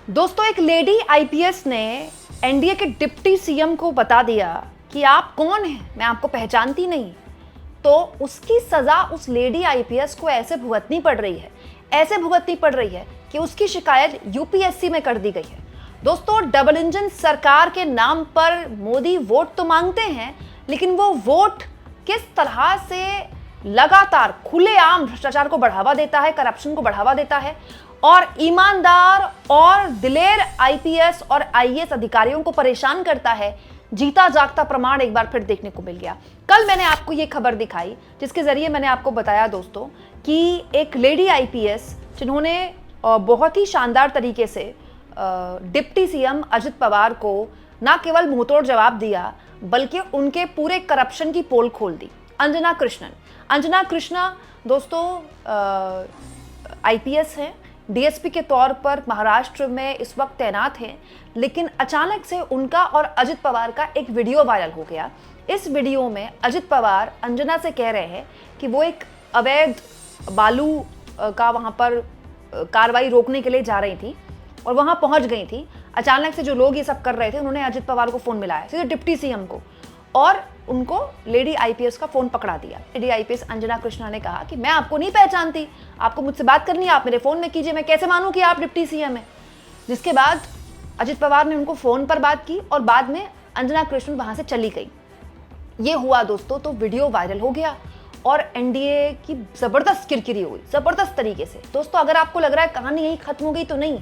दोस्तों, एक lady IPS ने एनडीए के डिप्टी सीएम को बता दिया कि आप कौन हैं, मैं आपको पहचानती नहीं। तो उसकी सजा उस लेडी आईपीएस को ऐसे भुगतनी पड़ रही है कि उसकी शिकायत यूपीएससी में कर दी गई है। दोस्तों, डबल इंजन सरकार के नाम पर मोदी वोट तो मांगते हैं, लेकिन वो वोट किस तरह से लगातार खुलेआम भ्रष्टाचार को बढ़ावा देता है, करप्शन को बढ़ावा देता है और ईमानदार और दिलेर आईपीएस और आईएएस अधिकारियों को परेशान करता है, जीता जागता प्रमाण एक बार फिर देखने को मिल गया। कल मैंने आपको ये खबर दिखाई जिसके जरिए मैंने आपको बताया दोस्तों कि एक लेडी आईपीएस जिन्होंने बहुत ही शानदार तरीके से डिप्टी सीएम अजित पवार को ना केवल मुंहतोड़ जवाब दिया बल्कि उनके पूरे करप्शन की पोल खोल दी। अंजना कृष्णन दोस्तों आईपीएस हैं, डीएसपी के तौर पर महाराष्ट्र में इस वक्त तैनात हैं, लेकिन अचानक से उनका और अजित पवार का एक वीडियो वायरल हो गया। इस वीडियो में अजित पवार अंजना से कह रहे हैं कि वो एक अवैध बालू का वहाँ पर कार्रवाई रोकने के लिए जा रही थी और वहाँ पहुँच गई थी। अचानक से जो लोग ये सब कर रहे थे उन्होंने अजित पवार को फ़ोन मिलाया, सीधे डिप्टी सीएम को, और उनको लेडी आईपीएस का फ़ोन पकड़ा दिया। लेडी आईपीएस अंजना कृष्णन ने कहा कि मैं आपको नहीं पहचानती, आपको मुझसे बात करनी है, आप मेरे फ़ोन में कीजिए, मैं कैसे मानूं कि आप डिप्टी सीएम हैं। जिसके बाद अजित पवार ने उनको फ़ोन पर बात की और बाद में अंजना कृष्णन वहाँ से चली गई। ये हुआ दोस्तों, तो वीडियो वायरल हो गया और एनडीए की ज़बरदस्त किरकिरी हुई, ज़बरदस्त तरीके से। दोस्तों, अगर आपको लग रहा है कहानी यहीं ख़त्म हो गई, तो नहीं।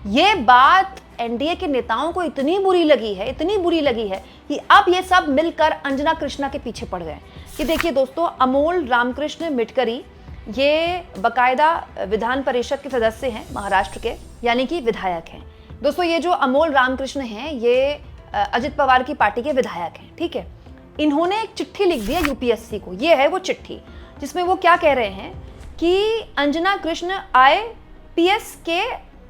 ये बात एनडीए के नेताओं को इतनी बुरी लगी है कि अब ये सब मिलकर अंजना कृष्णा के पीछे पड़ गए। ये देखिए दोस्तों, अमोल रामकृष्ण मिटकरी ये बकायदा विधान परिषद के सदस्य हैं महाराष्ट्र के, यानी कि विधायक हैं। दोस्तों, ये जो अमोल रामकृष्ण हैं ये अजित पवार की पार्टी के विधायक हैं, ठीक है। इन्होंने एक चिट्ठी लिख दी है यूपीएससी को। ये है वो चिट्ठी जिसमें वो क्या कह रहे हैं कि अंजना कृष्ण आईपीएस के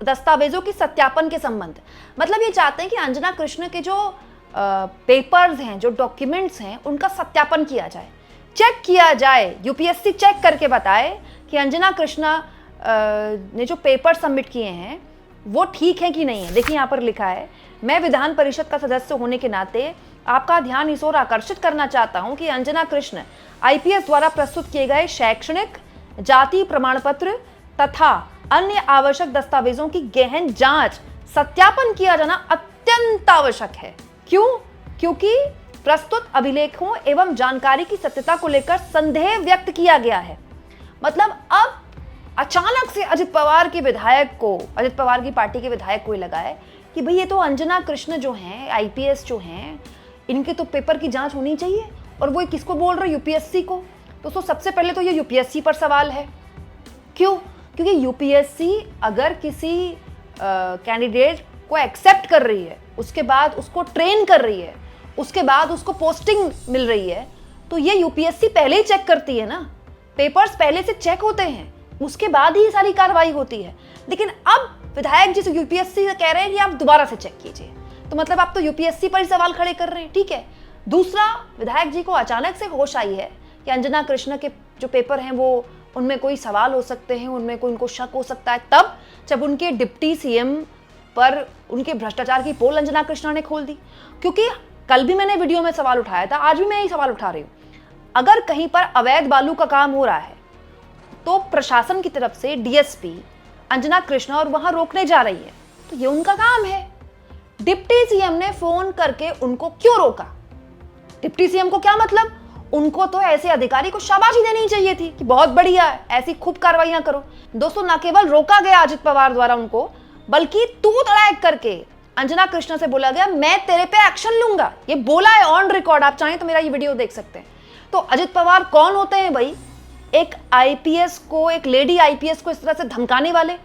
दस्तावेजों की सत्यापन के संबंध, मतलब ये चाहते हैं कि अंजना कृष्ण के जो पेपर्स हैं, जो डॉक्यूमेंट्स हैं, उनका सत्यापन किया जाए, चेक किया जाए। यूपीएससी चेक करके बताए कि अंजना कृष्णा ने जो पेपर सबमिट किए हैं वो ठीक है कि नहीं है। देखिए यहाँ पर लिखा है, मैं विधान परिषद का सदस्य होने के नाते आपका ध्यान इस ओर आकर्षित करना चाहता हूं कि अंजना कृष्ण आईपीएस द्वारा प्रस्तुत किए गए शैक्षणिक, जाति प्रमाण पत्र तथा अन्य आवश्यक दस्तावेजों की गहन जांच, सत्यापन किया जाना अत्यंत आवश्यक है। क्यों? क्योंकि प्रस्तुत अभिलेखों एवं जानकारी की सत्यता को लेकर संदेह व्यक्त किया गया है। मतलब अब अचानक से अजित पवार की पार्टी के विधायक को लगा है कि भाई ये तो अंजना कृष्ण जो हैं, आईपीएस जो हैं, इनके तो पेपर की जांच होनी चाहिए, और वो किसको बोल रहे, यूपीएससी को। दोस्तों, सबसे पहले तो ये यूपीएससी पर सवाल है। क्यों? क्योंकि यूपीएससी अगर किसी कैंडिडेट को एक्सेप्ट कर रही है, उसके बाद उसको ट्रेन कर रही है, उसके बाद उसको पोस्टिंग मिल रही है, तो ये यूपीएससी पहले ही चेक करती है ना। पेपर्स पहले से चेक होते हैं, उसके बाद ही सारी कार्रवाई होती है। लेकिन अब विधायक जी से यूपीएससी से कह रहे हैं कि आप दोबारा से चेक कीजिए, तो मतलब आप तो यूपीएससी पर ही सवाल खड़े कर रहे हैं, ठीक है। दूसरा, विधायक जी को अचानक से होश आई है कि अंजना कृष्ण के जो पेपर हैं वो उनमें कोई सवाल हो सकते हैं, उनमें कोई उनको शक हो सकता है, तब जब उनके डिप्टी सीएम पर उनके भ्रष्टाचार की पोल अंजना कृष्णा ने खोल दी। क्योंकि कल भी मैंने वीडियो में सवाल उठाया था, आज भी मैं यही सवाल उठा रही हूँ। अगर कहीं पर अवैध बालू का काम हो रहा है तो प्रशासन की तरफ से डीएसपी अंजना कृष्णा और वहां रोकने जा रही है, तो ये उनका काम है। डिप्टी सीएम ने फोन करके उनको क्यों रोका? डिप्टी सीएम को क्या मतलब? उनको तो ऐसे अधिकारी को शाबाशी देनी चाहिए थी कि बहुत बढ़िया है, ऐसी खूब कार्रवाइयां करो। दोस्तों, न केवल रोका गया अजित पवार द्वारा उनको, बल्कि तू तड़ाक करके अंजना कृष्णा से बोला गया मैं तेरे पे एक्शन लूंगा। ये बोला है ऑन रिकॉर्ड, आप चाहें तो मेरा ये वीडियो देख सकते हैं। तो अजित पवार कौन होते हैं भाई? एक आईपीएस को, एक लेडी आईपीएस को इस तरह से धमकाने वाले।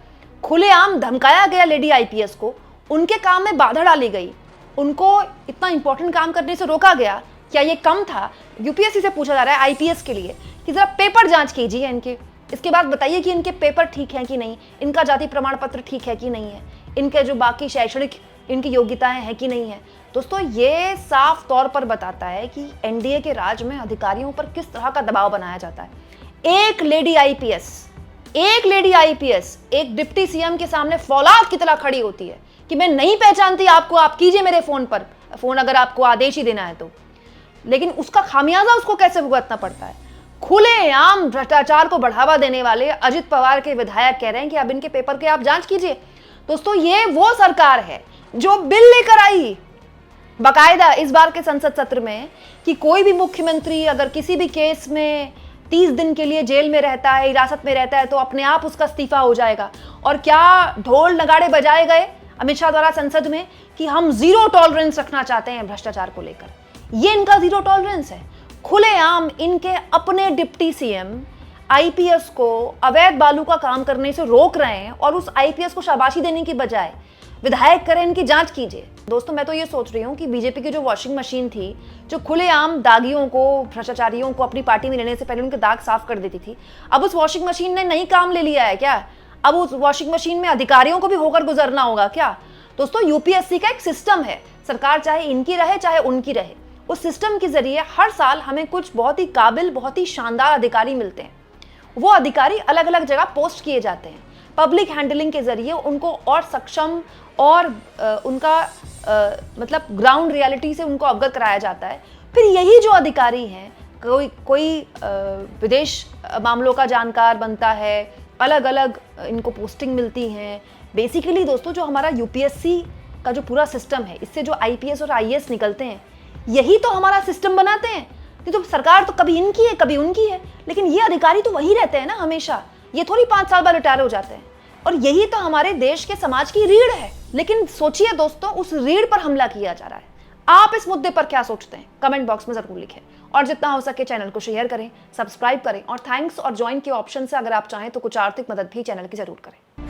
खुलेआम धमकाया गया लेडी आईपीएस को, उनके काम में बाधा डाली गई, उनको इतना इंपॉर्टेंट काम करने से रोका गया। क्या ये कम था? यूपीएससी से पूछा जा रहा है आईपीएस के लिए कि जरा पेपर जांच कीजिए इनके, इसके बाद बताइए कि इनके पेपर ठीक हैं कि नहीं, इनका जाति प्रमाण पत्र ठीक है कि नहीं है, इनके जो बाकी शैक्षणिक इनकी योग्यताएं हैं कि नहीं है। दोस्तों, ये साफ तौर पर बताता है कि एनडीए के राज में अधिकारियों पर किस तरह का दबाव बनाया जाता है। एक लेडी आईपीएस एक लेडी आईपीएस एक डिप्टी सीएम के सामने फौलाद की तरह खड़ी होती है कि मैं नहीं पहचानती आपको, आप कीजिए मेरे फोन पर फोन अगर आपको आदेश ही देना है तो। लेकिन उसका खामियाजा उसको कैसे भुगतना पड़ता है। खुलेआम भ्रष्टाचार को बढ़ावा देने वाले अजित पवार के विधायक कह रहे हैं कि अब इनके पेपर के आप जांच कीजिए। दोस्तों, ये वो सरकार है जो बिल लेकर आई बाकायदा इस बार के संसद सत्र में कि कोई भी मुख्यमंत्री अगर किसी भी केस में 30 दिन के लिए जेल में रहता है, हिरासत में रहता है, तो अपने आप उसका इस्तीफा हो जाएगा। और क्या ढोल नगाड़े बजाए गए अमित शाह द्वारा संसद में कि हम जीरो टॉलरेंस रखना चाहते हैं भ्रष्टाचार को लेकर। ये इनका जीरो टॉलरेंस है। खुलेआम इनके अपने डिप्टी सीएम आईपीएस को अवैध बालू का काम करने से रोक रहे हैं और उस आईपीएस को शाबाशी देने की बजाय विधायक करें इनकी जांच कीजिए। दोस्तों, मैं तो ये सोच रही हूँ कि बीजेपी की जो वॉशिंग मशीन थी, जो खुलेआम दागियों को, भ्रष्टाचारियों को अपनी पार्टी में लेने से पहले उनके दाग साफ कर देती थी, अब उस वॉशिंग मशीन ने नई काम ले लिया है क्या? अब उस वॉशिंग मशीन में अधिकारियों को भी होकर गुजरना होगा क्या? दोस्तों, यूपीएससी का एक सिस्टम है, सरकार चाहे इनकी रहे चाहे उनकी रहे, उस सिस्टम के जरिए हर साल हमें कुछ बहुत ही काबिल, बहुत ही शानदार अधिकारी मिलते हैं। वो अधिकारी अलग अलग जगह पोस्ट किए जाते हैं। पब्लिक हैंडलिंग के जरिए उनको और सक्षम और उनका मतलब ग्राउंड रियलिटी से उनको अवगत कराया जाता है। फिर यही जो अधिकारी हैं, कोई विदेश मामलों का जानकार बनता है, अलग अलग इनको पोस्टिंग मिलती हैं। बेसिकली दोस्तों, जो हमारा यूपीएससी का जो पूरा सिस्टम है, इससे जो आईपीएस और आईएएस निकलते हैं, यही तो हमारा सिस्टम बनाते हैं। नहीं तो सरकार तो कभी इनकी है कभी उनकी है, लेकिन ये अधिकारी तो वही रहते हैं ना हमेशा। ये थोड़ी 5 साल बाद रिटायर हो जाते हैं। और यही तो हमारे देश के समाज की रीढ़ है। लेकिन सोचिए दोस्तों, उस रीढ़ पर हमला किया जा रहा है। आप इस मुद्दे पर क्या सोचते हैं? कमेंट बॉक्स में जरूर लिखें और जितना हो सके चैनल को शेयर करें, सब्सक्राइब करें और थैंक्स और ज्वाइन के ऑप्शन से अगर आप चाहें तो कुछ आर्थिक मदद भी चैनल की जरूर करें।